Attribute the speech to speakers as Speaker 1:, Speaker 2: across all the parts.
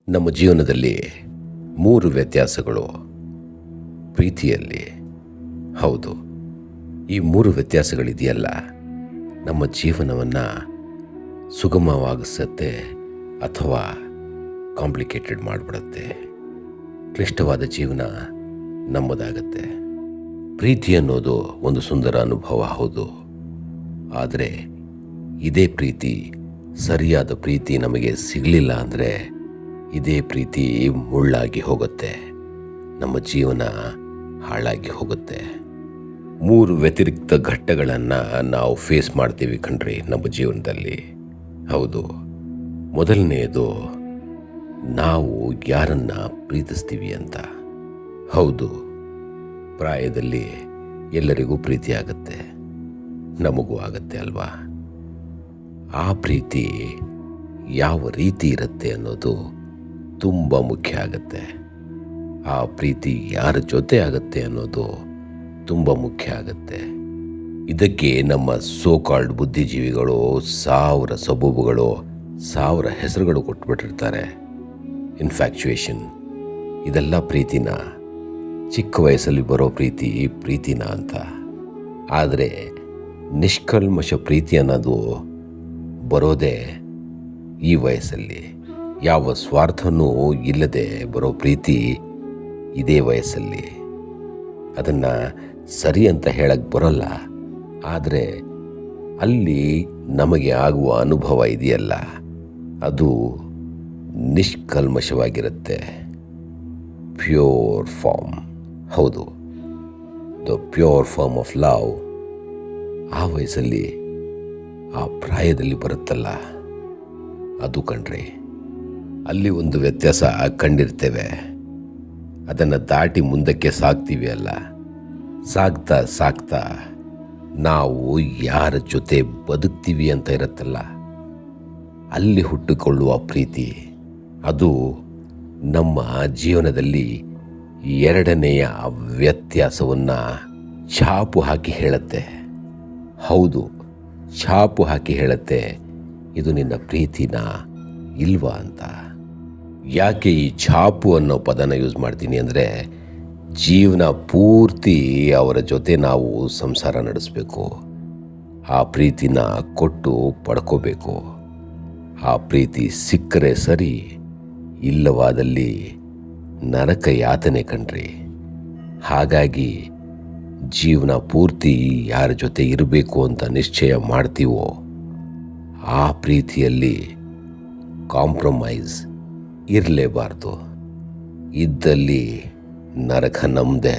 Speaker 1: ನಮ್ಮ ಜೀವನದಲ್ಲಿ 3 ವ್ಯತ್ಯಾಸಗಳು ಪ್ರೀತಿಯಲ್ಲಿ. ಹೌದು, ಈ 3 ವ್ಯತ್ಯಾಸಗಳಿದೆಯಲ್ಲ, ನಮ್ಮ ಜೀವನವನ್ನು ಸುಗಮವಾಗಿಸುತ್ತೆ ಅಥವಾ ಕಾಂಪ್ಲಿಕೇಟೆಡ್ ಮಾಡಿಬಿಡುತ್ತೆ. ಕ್ಲಿಷ್ಟವಾದ ಜೀವನ ನಮ್ಮದಾಗತ್ತೆ. ಪ್ರೀತಿ ಅನ್ನೋದು ಒಂದು ಸುಂದರ ಅನುಭವ, ಹೌದು. ಆದರೆ ಇದೇ ಪ್ರೀತಿ, ಸರಿಯಾದ ಪ್ರೀತಿ ನಮಗೆ ಸಿಗಲಿಲ್ಲ ಅಂದರೆ ಇದೇ ಪ್ರೀತಿ ಮುಳ್ಳಾಗಿ ಹೋಗುತ್ತೆ, ನಮ್ಮ ಜೀವನ ಹಾಳಾಗಿ ಹೋಗುತ್ತೆ. 3 ವ್ಯತಿರಿಕ್ತ ಘಟ್ಟಗಳನ್ನು ನಾವು ಫೇಸ್ ಮಾಡ್ತೀವಿ ಕಣ್ರಿ ನಮ್ಮ ಜೀವನದಲ್ಲಿ. ಹೌದು, ಮೊದಲನೆಯದು ನಾವು ಯಾರನ್ನ ಪ್ರೀತಿಸ್ತೀವಿ ಅಂತ. ಹೌದು, ಪ್ರಾಯದಲ್ಲಿ ಎಲ್ಲರಿಗೂ ಪ್ರೀತಿ ಆಗುತ್ತೆ, ನಮಗೂ ಆಗುತ್ತೆ ಅಲ್ವಾ. ಆ ಪ್ರೀತಿ ಯಾವ ರೀತಿ ಇರುತ್ತೆ ಅನ್ನೋದು ತುಂಬ ಮುಖ್ಯ ಆಗುತ್ತೆ. ಆ ಪ್ರೀತಿ ಯಾರ ಜೊತೆ ಆಗುತ್ತೆ ಅನ್ನೋದು ತುಂಬ ಮುಖ್ಯ ಆಗುತ್ತೆ. ಇದಕ್ಕೆ ನಮ್ಮ ಸೋಕಾಲ್ಡ್ ಬುದ್ಧಿಜೀವಿಗಳು 1000 ಸಬೂಬುಗಳು, 1000 ಹೆಸರುಗಳು ಕೊಟ್ಬಿಟ್ಟಿರ್ತಾರೆ. ಇನ್ಫ್ಯಾಕ್ಚುಯೇಷನ್, ಇದೆಲ್ಲ ಪ್ರೀತಿನ, ಚಿಕ್ಕ ವಯಸ್ಸಲ್ಲಿ ಬರೋ ಪ್ರೀತಿನ ಅಂತ. ಆದರೆ ನಿಷ್ಕಲ್ಮಶ ಪ್ರೀತಿ ಅನ್ನೋದು ಬರೋದೇ ಈ ವಯಸ್ಸಲ್ಲಿ. ಯಾವ ಸ್ವಾರ್ಥನೂ ಇಲ್ಲದೆ ಬರೋ ಪ್ರೀತಿ ಇದೇ ವಯಸ್ಸಲ್ಲಿ. ಅದನ್ನು ಸರಿ ಅಂತ ಹೇಳಕ್ಕೆ ಬರೋಲ್ಲ, ಆದರೆ ಅಲ್ಲಿ ನಮಗೆ ಆಗುವ ಅನುಭವ ಇದೆಯಲ್ಲ, ಅದು ನಿಷ್ಕಲ್ಮಶವಾಗಿರುತ್ತೆ. Pure form. ಹೌದು, the pure form of love ಆ ವಯಸ್ಸಲ್ಲಿ, ಆ ಪ್ರಾಯದಲ್ಲಿ ಬರುತ್ತಲ್ಲ, ಅದು ಕಣ್ರಿ. ಅಲ್ಲಿ ಒಂದು ವ್ಯತ್ಯಾಸ ಕಂಡಿರ್ತೇವೆ. ಅದನ್ನು ದಾಟಿ ಮುಂದಕ್ಕೆ ಸಾಗ್ತೀವಿ ಅಲ್ಲ, ಸಾಗ್ತಾ ಸಾಗ್ತಾ ನಾವು ಯಾರ ಜೊತೆ ಬದುಕ್ತೀವಿ ಅಂತ ಇರುತ್ತಲ್ಲ, ಅಲ್ಲಿ ಹುಟ್ಟಿಕೊಳ್ಳುವ ಪ್ರೀತಿ, ಅದು ನಮ್ಮ ಜೀವನದಲ್ಲಿ 2ನೆಯ ವ್ಯತ್ಯಾಸವನ್ನು ಛಾಪು ಹಾಕಿ ಹೇಳುತ್ತೆ. ಹೌದು, ಛಾಪು ಹಾಕಿ ಹೇಳುತ್ತೆ, ಇದು ನಿನ್ನ ಪ್ರೀತಿನ ಇಲ್ವಾ ಅಂತ. ಯಾಕೆ ಈ ಛಾಪು ಅನ್ನೋ ಪದನ ಯೂಸ್ ಮಾಡ್ತೀನಿ ಅಂದರೆ, ಜೀವನ ಪೂರ್ತಿ ಅವರ ಜೊತೆ ನಾವು ಸಂಸಾರ ನಡೆಸಬೇಕು, ಆ ಪ್ರೀತಿನ ಕೊಟ್ಟು ಪಡ್ಕೋಬೇಕು. ಆ ಪ್ರೀತಿ ಸಿಕ್ಕರೆ ಸರಿ, ಇಲ್ಲವಾದಲ್ಲಿ ನರಕ ಯಾತನೆ ಕಣ್ರಿ. ಹಾಗಾಗಿ ಜೀವನ ಪೂರ್ತಿ ಯಾರ ಜೊತೆ ಇರಬೇಕು ಅಂತ ನಿಶ್ಚಯ ಮಾಡ್ತೀವೋ, ಆ ಪ್ರೀತಿಯಲ್ಲಿ ಕಾಂಪ್ರಮೈಸ್ ಇರಲೇಬಾರ್ದು. ಇದ್ದಲ್ಲಿ ನರಕ ನಮ್ಮದೇ.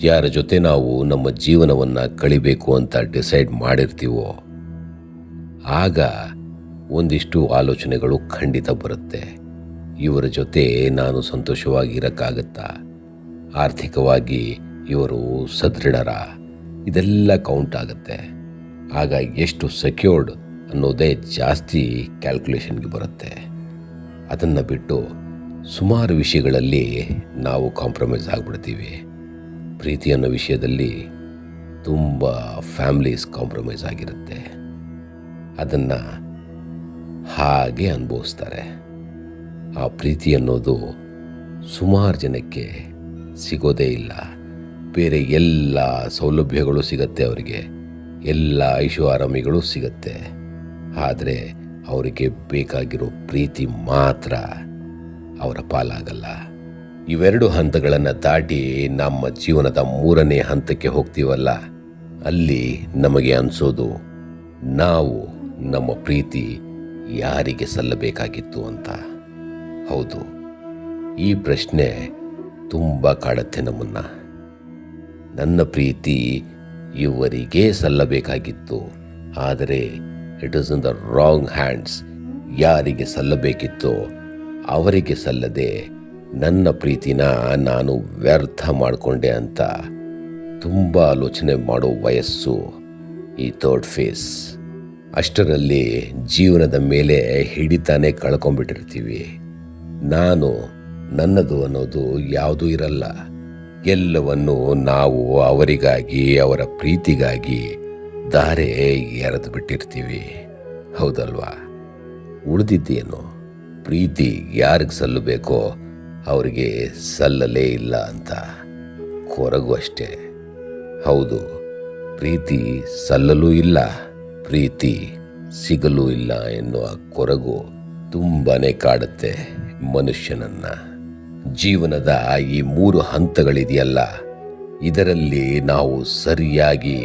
Speaker 1: ಯಾರ ಜೊತೆ ನಾವು ನಮ್ಮ ಜೀವನವನ್ನು ಕಳಿಬೇಕು ಅಂತ ಡಿಸೈಡ್ ಮಾಡಿರ್ತೀವೋ, ಆಗ ಒಂದಿಷ್ಟು ಆಲೋಚನೆಗಳು ಖಂಡಿತ ಬರುತ್ತೆ. ಇವರ ಜೊತೆ ನಾನು ಸಂತೋಷವಾಗಿರೋಕ್ಕಾಗತ್ತಾ? ಆರ್ಥಿಕವಾಗಿ ಇವರು ಸದೃಢರ? ಇದೆಲ್ಲ ಕೌಂಟ್ ಆಗುತ್ತೆ. ಆಗ ಎಷ್ಟು ಸೆಕ್ಯೂರ್ಡ್ ಅನ್ನೋದೇ ಜಾಸ್ತಿ ಕ್ಯಾಲ್ಕುಲೇಷನ್ಗೆ ಬರುತ್ತೆ. ಅದನ್ನು ಬಿಟ್ಟು ಸುಮಾರು ವಿಷಯಗಳಲ್ಲಿ ನಾವು ಕಾಂಪ್ರಮೈಸ್ ಆಗಿಬಿಡ್ತೀವಿ. ಪ್ರೀತಿ ಅನ್ನೋ ವಿಷಯದಲ್ಲಿ ತುಂಬ ಫ್ಯಾಮ್ಲೀಸ್ ಕಾಂಪ್ರಮೈಸ್ ಆಗಿರುತ್ತೆ. ಅದನ್ನು ಹಾಗೆ ಅನುಭವಿಸ್ತಾರೆ. ಆ ಪ್ರೀತಿ ಅನ್ನೋದು ಸುಮಾರು ಜನಕ್ಕೆ ಸಿಗೋದೇ ಇಲ್ಲ. ಬೇರೆ ಎಲ್ಲ ಸೌಲಭ್ಯಗಳು ಸಿಗತ್ತೆ ಅವರಿಗೆ, ಎಲ್ಲ ಐಷಾರಾಮಿಗಳು ಸಿಗತ್ತೆ. ಆದರೆ ಅವರಿಗೆ ಬೇಕಾಗಿರೋ ಪ್ರೀತಿ ಮಾತ್ರ ಅವರ ಪಾಲಾಗಲ್ಲ. ಇವೆರಡು ಹಂತಗಳನ್ನು ದಾಟಿ ನಮ್ಮ ಜೀವನದ 3ನೇ ಹಂತಕ್ಕೆ ಹೋಗ್ತೀವಲ್ಲ, ಅಲ್ಲಿ ನಮಗೆ ಅನಿಸೋದು ನಾವು ನಮ್ಮ ಪ್ರೀತಿ ಯಾರಿಗೆ ಸಲ್ಲಬೇಕಾಗಿತ್ತು ಅಂತ. ಹೌದು, ಈ ಪ್ರಶ್ನೆ ತುಂಬ ಕಾಡುತ್ತೆ ನಮ್ಮನ್ನು. ನನ್ನ ಪ್ರೀತಿ ಇವರಿಗೆ ಸಲ್ಲಬೇಕಾಗಿತ್ತು, ಆದರೆ it is in the wrong hands. ಯಾರಿಗೆ ಸಲ್ಲಬೇಕಿತ್ತೋ ಅವರಿಗೆ ಸಲ್ಲದೆ ನನ್ನ ಪ್ರೀತಿನ ನಾನು ವ್ಯರ್ಥ ಮಾಡಿಕೊಂಡೆ ಅಂತ ತುಂಬ ಆಲೋಚನೆ ಮಾಡೋ ವಯಸ್ಸು ಈ 3rd ಫೇಸ್. ಅಷ್ಟರಲ್ಲಿ ಜೀವನದ ಮೇಲೆ ಹಿಡಿತಾನೆ ಕಳ್ಕೊಂಡ್ಬಿಟ್ಟಿರ್ತೀವಿ. ನಾನು, ನನ್ನದು ಅನ್ನೋದು ಯಾವುದೂ ಇರಲ್ಲ. ಎಲ್ಲವನ್ನು ನಾವು ಅವರಿಗಾಗಿ, ಅವರ ಪ್ರೀತಿಗಾಗಿ ದಾರೆ ಎರೆದು ಬಿಟ್ಟಿರ್ತೀವಿ. ಹೌದಲ್ವಾ? ಉಳಿದಿದ್ದೇನು ಪ್ರೀತಿ ಯಾರಿಗೆ ಸಲ್ಲಬೇಕೋ ಅವರಿಗೆ ಸಲ್ಲಲೇ ಇಲ್ಲ ಅಂತ ಕೊರಗು ಅಷ್ಟೇ. ಹೌದು, ಪ್ರೀತಿ ಸಲ್ಲಲೂ ಇಲ್ಲ, ಪ್ರೀತಿ ಸಿಗಲೂ ಇಲ್ಲ ಎನ್ನುವ ಕೊರಗು ತುಂಬಾನೇ ಕಾಡುತ್ತೆ ಮನುಷ್ಯನನ್ನ. ಜೀವನದ ಈ 3 ಹಂತಗಳಿದೆಯಲ್ಲ, ಇದರಲ್ಲಿ ನಾವು ಸರಿಯಾಗಿ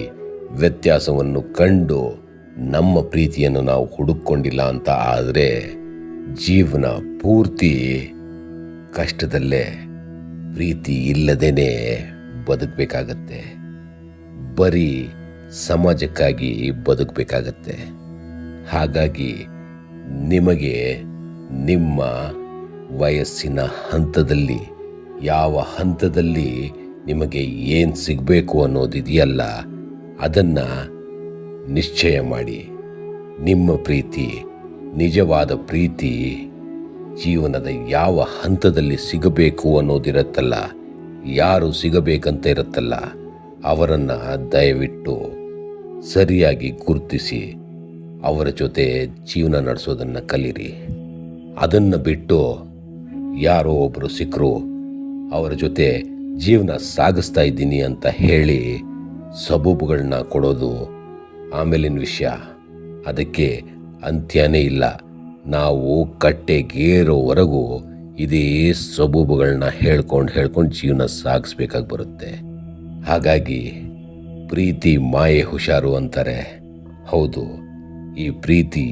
Speaker 1: ವ್ಯತ್ಯಾಸವನ್ನು ಕಂಡು ನಮ್ಮ ಪ್ರೀತಿಯನ್ನು ನಾವು ಹುಡುಕೊಂಡಿಲ್ಲ ಅಂತ ಆದರೆ ಜೀವನ ಪೂರ್ತಿ ಕಷ್ಟದಲ್ಲೇ ಪ್ರೀತಿ ಇಲ್ಲದೇನೆ ಬದುಕಬೇಕಾಗತ್ತೆ. ಬರೀ ಸಮಾಜಕ್ಕಾಗಿ ಬದುಕಬೇಕಾಗತ್ತೆ. ಹಾಗಾಗಿ ನಿಮಗೆ ನಿಮ್ಮ ವಯಸ್ಸಿನ ಹಂತದಲ್ಲಿ ಯಾವ ಹಂತದಲ್ಲಿ ನಿಮಗೆ ಏನು ಸಿಗಬೇಕು ಅನ್ನೋದಿದೆಯಲ್ಲ, ಅದನ್ನು ನಿಶ್ಚಯ ಮಾಡಿ. ನಿಮ್ಮ ಪ್ರೀತಿ, ನಿಜವಾದ ಪ್ರೀತಿ ಜೀವನದ ಯಾವ ಹಂತದಲ್ಲಿ ಸಿಗಬೇಕು ಅನ್ನೋದಿರತ್ತಲ್ಲ, ಯಾರು ಸಿಗಬೇಕಂತ ಇರುತ್ತಲ್ಲ, ಅವರನ್ನು ದಯವಿಟ್ಟು ಸರಿಯಾಗಿ ಗುರುತಿಸಿ ಅವರ ಜೊತೆ ಜೀವನ ನಡೆಸೋದನ್ನು ಕಲೀರಿ. ಅದನ್ನು ಬಿಟ್ಟು ಯಾರೋ ಒಬ್ಬರು ಸಿಕ್ಕರು ಅವರ ಜೊತೆ ಜೀವನ ಸಾಗಿಸ್ತಾ ಇದ್ದೀನಿ ಅಂತ ಹೇಳಿ ಸಬೂಬುಗಳನ್ನ ಕೊಡೋದು ಆಮೇಲಿನ ವಿಷಯ. ಅದಕ್ಕೆ ಅಂತ್ಯನೇ ಇಲ್ಲ. ನಾವು ಕಟ್ಟೆಗೇರೋವರೆಗೂ ಇದೇ ಸಬೂಬುಗಳನ್ನ ಹೇಳ್ಕೊಂಡು ಜೀವನ ಸಾಗಿಸ್ಬೇಕಾಗಿ ಬರುತ್ತೆ. ಹಾಗಾಗಿ ಪ್ರೀತಿ ಮಾಯೆ ಹುಷಾರು ಅಂತಾರೆ. ಹೌದು, ಈ ಪ್ರೀತಿ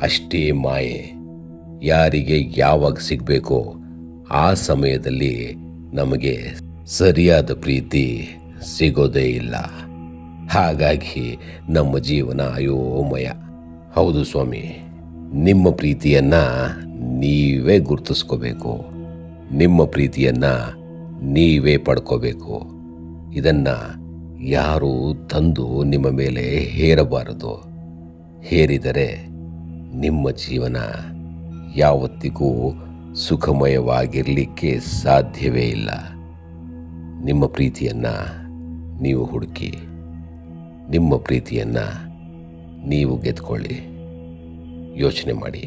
Speaker 1: ಅಷ್ಟೇ ಮಾಯೆ. ಯಾರಿಗೆ ಯಾವಾಗ ಸಿಗಬೇಕೋ ಆ ಸಮಯದಲ್ಲಿ ನಮಗೆ ಸರಿಯಾದ ಪ್ರೀತಿ ಸಿಗೋದೇ ಇಲ್ಲ. ಹಾಗಾಗಿ ನಮ್ಮ ಜೀವನ ಅಯೋಮಯ. ಹೌದು ಸ್ವಾಮಿ, ನಿಮ್ಮ ಪ್ರೀತಿಯನ್ನು ನೀವೇ ಗುರುತಿಸ್ಕೋಬೇಕು, ನಿಮ್ಮ ಪ್ರೀತಿಯನ್ನು ನೀವೇ ಪಡ್ಕೋಬೇಕು. ಇದನ್ನು ಯಾರೂ ತಂದು ನಿಮ್ಮ ಮೇಲೆ ಹೇರಬಾರದು. ಹೇರಿದರೆ ನಿಮ್ಮ ಜೀವನ ಯಾವತ್ತಿಗೂ ಸುಖಮಯವಾಗಿರಲಿಕ್ಕೆ ಸಾಧ್ಯವೇ ಇಲ್ಲ. ನಿಮ್ಮ ಪ್ರೀತಿಯನ್ನು ನೀವು ಹುಡುಕಿ, ನಿಮ್ಮ ಪ್ರೀತಿಯನ್ನು ನೀವು ಗೆದ್ಕೊಳ್ಳಿ. ಯೋಚನೆ ಮಾಡಿ.